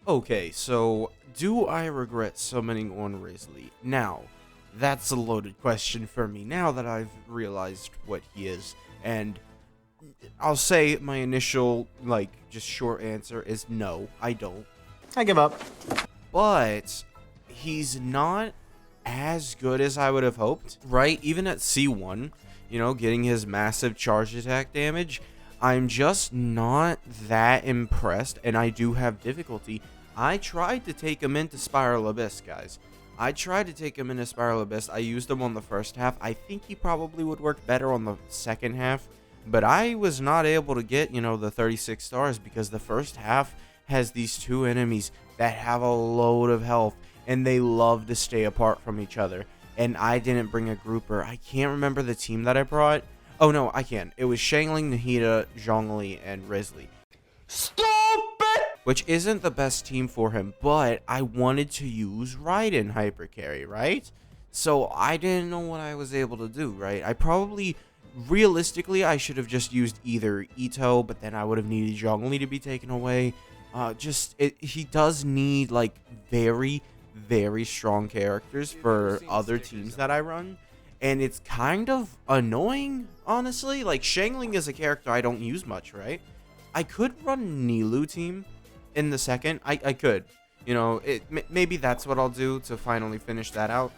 Okay, so do I regret summoning on Wriothesley? Now, that's a loaded question for me now that I've realized what he is. And I'll say my initial, just short answer is no, I don't. I give up. But he's not as good as I would have hoped, right? Even at C1, getting his massive charge attack damage, I'm just not that impressed, and I do have difficulty. I tried to take him into Spiral Abyss, guys. I tried to take him into Spiral Abyss. I used him on the first half. I think he probably would work better on the second half, but I was not able to get, the 36 stars because the first half has these two enemies that have a load of health, and they love to stay apart from each other. And I didn't bring a grouper. I can't remember the team that I brought. Oh no, I can. It was Xiangling, Nahida, Zhongli, and Wriothesley. Stupid! Which isn't the best team for him, but I wanted to use Raiden hypercarry, right? So I didn't know what I was able to do, right? Realistically, I should have just used either Ito, but then I would have needed Zhongli to be taken away. He does need, very, very strong characters for other teams that I run. And it's kind of annoying, honestly. Like, Xiangling is a character I don't use much, right? I could run Nilou team in the second. I could. Maybe that's what I'll do to finally finish that out.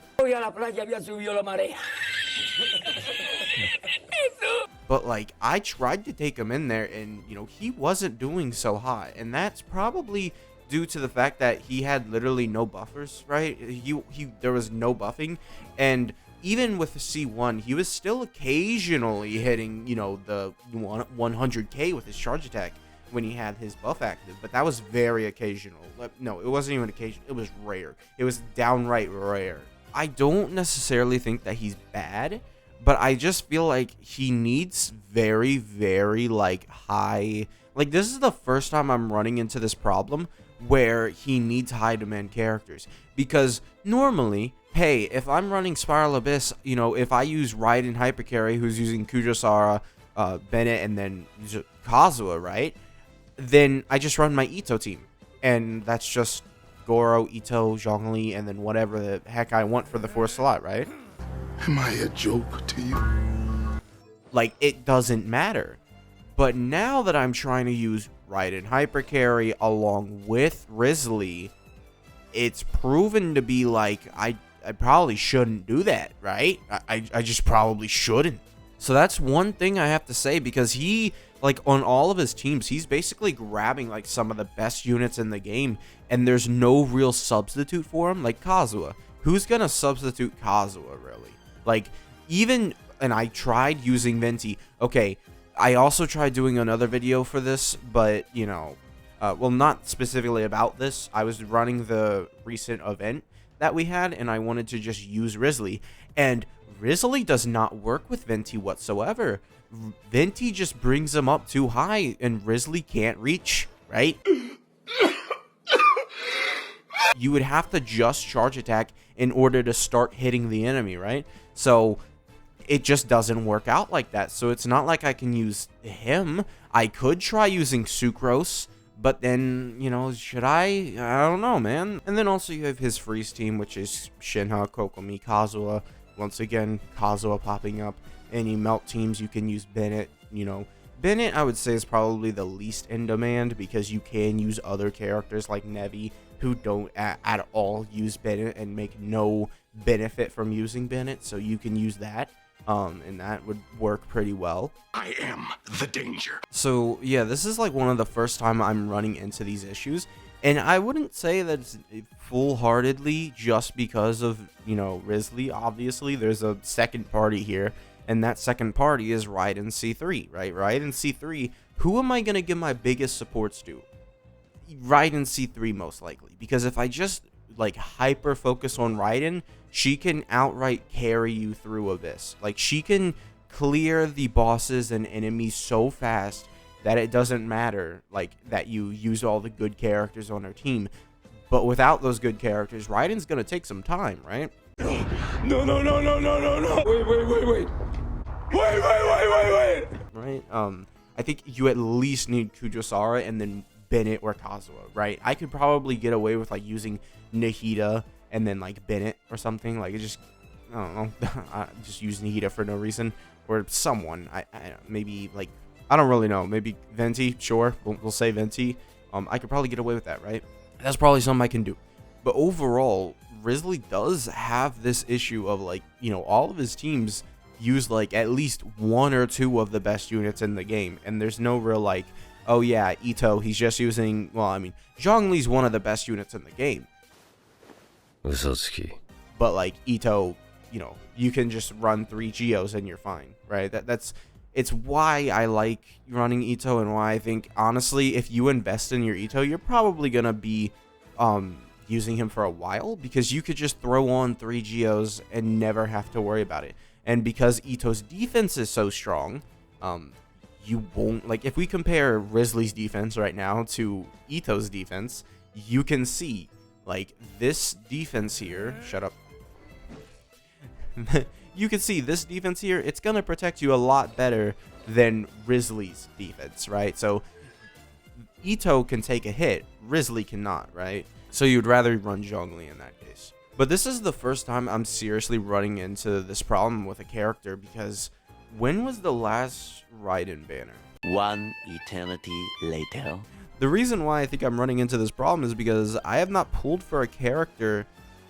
But, I tried to take him in there, and, he wasn't doing so hot. And that's probably due to the fact that he had literally no buffers, right? There was no buffing, and even with the C1, he was still occasionally hitting, the 100k with his charge attack when he had his buff active, but that was very occasional. No, it wasn't even occasional. It was rare. It was downright rare. I don't necessarily think that he's bad, but I just feel like he needs very, very, high... this is the first time I'm running into this problem where he needs high demand characters. Because normally, hey, if I'm running Spiral Abyss, if I use Raiden hypercarry, who's using Kujou Sara, Bennett, and then Kazuha, right? Then I just run my Ito team. And that's just Goro, Ito, Zhongli, and then whatever the heck I want for the fourth slot, right? Am I a joke to you? It doesn't matter. But now that I'm trying to use Raiden hypercarry along with Wriothesley, it's proven to be I probably shouldn't do that, right? I just probably shouldn't. So that's one thing I have to say, because he, on all of his teams, he's basically grabbing, some of the best units in the game, and there's no real substitute for him, like Kazuha. Who's gonna substitute Kazuha, really? And I tried using Venti. Okay, I also tried doing another video for this, but, well, not specifically about this. I was running the recent event that we had, and I wanted to just use Wriothesley. And Wriothesley does not work with Venti whatsoever. Venti just brings him up too high, and Wriothesley can't reach, right? You would have to just charge attack in order to start hitting the enemy, right? So it just doesn't work out like that. So it's not like I can use him. I could try using Sucrose, but then, should I? I don't know, man. And then also you have his freeze team, which is Shinha, Kokomi, Kazuha. Once again, Kazuha popping up. Any melt teams, you can use Bennett. Bennett, I would say, is probably the least in demand, because you can use other characters like Nevi who don't at all use Bennett and make no benefit from using Bennett. So you can use that. And that would work pretty well. I am the danger. So yeah, this is one of the first time I'm running into these issues, and I wouldn't say that it's full-heartedly just because of, Wriothesley. Obviously, there's a second party here, and that second party is Raiden C3, right? Raiden C3, who am I going to give my biggest supports to? Raiden C3, most likely, because if I just, hyper-focus on Raiden, she can outright carry you through Abyss. She can clear the bosses and enemies so fast that it doesn't matter, that you use all the good characters on her team. But without those good characters, Raiden's gonna take some time, right? No. Wait. Wait. Right? I think you at least need Kujou Sara and then Bennett or Kazuha, right? I could probably get away with like using Nahida and then like Bennett or something. Like, it just, I don't know, I just use Nahida for no reason, or someone. I maybe like, I don't really know. Maybe Venti, sure. We'll say Venti. I could probably get away with that, right? That's probably something I can do. But overall, Wriothesley does have this issue of like, you know, all of his teams use like at least one or two of the best units in the game, and there's no real like, oh yeah, Ito, he's just using, well, I mean, Zhongli's one of the best units in the game. But like Ito, you know, you can just run 3 Geos and you're fine, right? It's why I like running Ito, and why I think, honestly, if you invest in your Ito, you're probably going to be using him for a while, because you could just throw on 3 Geos and never have to worry about it. And because Ito's defense is so strong, you won't, like, if we compare Wriothesley's defense right now to Ito's defense, you can see, like, this defense here, shut up. You can see this defense here, it's going to protect you a lot better than Wriothesley's defense, right? So Ito can take a hit, Wriothesley cannot, right? So you'd rather run Zhongli in that case. But this is the first time I'm seriously running into this problem with a character, because when was the last Raiden banner? One eternity later. The reason why I think I'm running into this problem is because I have not pulled for a character.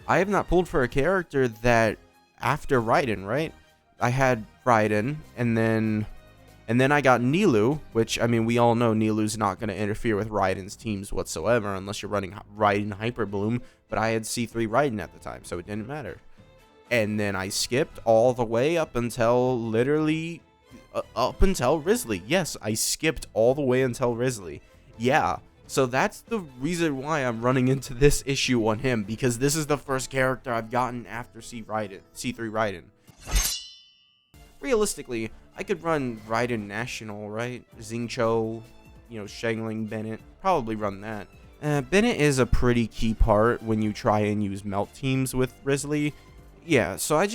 That after Raiden, right? I had Raiden, and then I got Nilou, which, I mean, we all know Nilou's not going to interfere with Raiden's teams whatsoever unless you're running Raiden Hyper Bloom, but I had C3 Raiden at the time, so it didn't matter. And then I skipped all the way up until literally up until Wriothesley. Yes, I skipped all the way until Wriothesley. Yeah, so that's the reason why I'm running into this issue on him, because this is the first character I've gotten after C3 Raiden. Realistically, I could run Raiden National, right? Xingqiu, you know, Shangling, Bennett, probably run that. Bennett is a pretty key part when you try and use melt teams with Wriothesley. Yeah, so I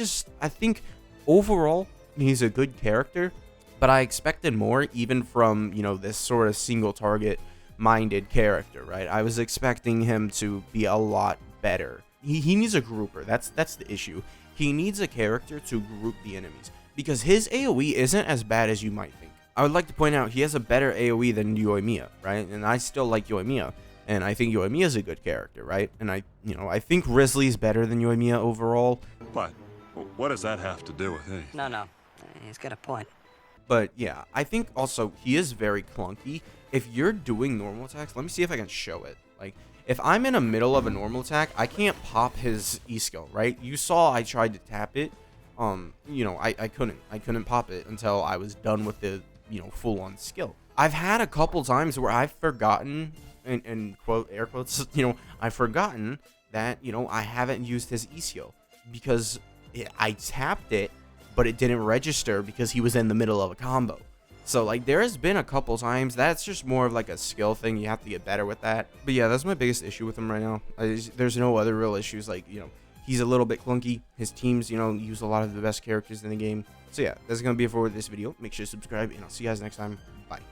think overall, he's a good character, but I expected more even from, you know, this sort of single target minded character, right? I was expecting him to be a lot better. He needs a grouper. That's the issue. He needs a character to group the enemies, because his AoE isn't as bad as you might think. I would like to point out he has a better AoE than Yoimiya, right? And I still like Yoimiya, and I think Yoimiya is a good character, right? And I think Wriothesley is better than Yoimiya overall. But what does that have to do with it? No. He's got a point. But yeah, I think also he is very clunky. If you're doing normal attacks, let me see if I can show it. Like, if I'm in the middle of a normal attack, I can't pop his E-skill, right? You saw I tried to tap it. You know, I couldn't pop it until I was done with the, you know, full-on skill. I've had a couple times where I've forgotten, and quote, air quotes, you know, I've forgotten that, you know, I haven't used his E-skill, because I tapped it, but it didn't register because he was in the middle of a combo. So, like, there has been a couple times. That's just more of like a skill thing. You have to get better with that. But yeah, that's my biggest issue with him right now. There's no other real issues. Like, you know, he's a little bit clunky. His teams, you know, use a lot of the best characters in the game. So yeah, that's going to be it for this video. Make sure to subscribe, and I'll see you guys next time. Bye.